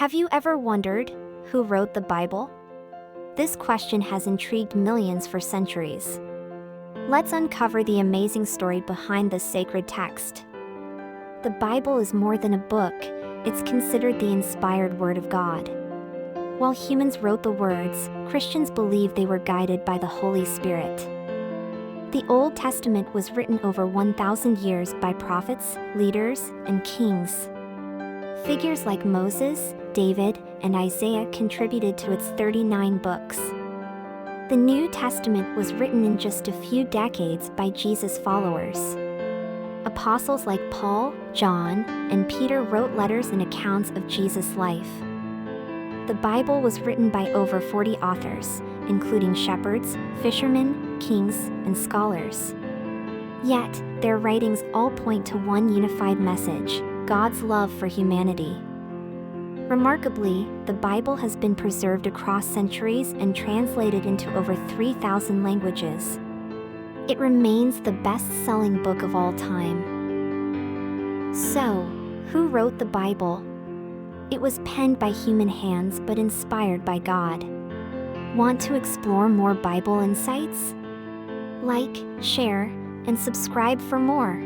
Have you ever wondered who wrote the Bible? This question has intrigued millions for centuries. Let's uncover the amazing story behind this sacred text. The Bible is more than a book, it's considered the inspired Word of God. While humans wrote the words, Christians believe they were guided by the Holy Spirit. The Old Testament was written over 1,000 years by prophets, leaders, and kings. Figures like Moses, David, and Isaiah contributed to its 39 books. The New Testament was written in just a few decades by Jesus' followers. Apostles like Paul, John, and Peter wrote letters and accounts of Jesus' life. The Bible was written by over 40 authors, including shepherds, fishermen, kings, and scholars. Yet, their writings all point to one unified message: God's love for humanity. Remarkably, the Bible has been preserved across centuries and translated into over 3,000 languages. It remains the best-selling book of all time. So, who wrote the Bible? It was penned by human hands but inspired by God. Want to explore more Bible insights? Like, share, and subscribe for more.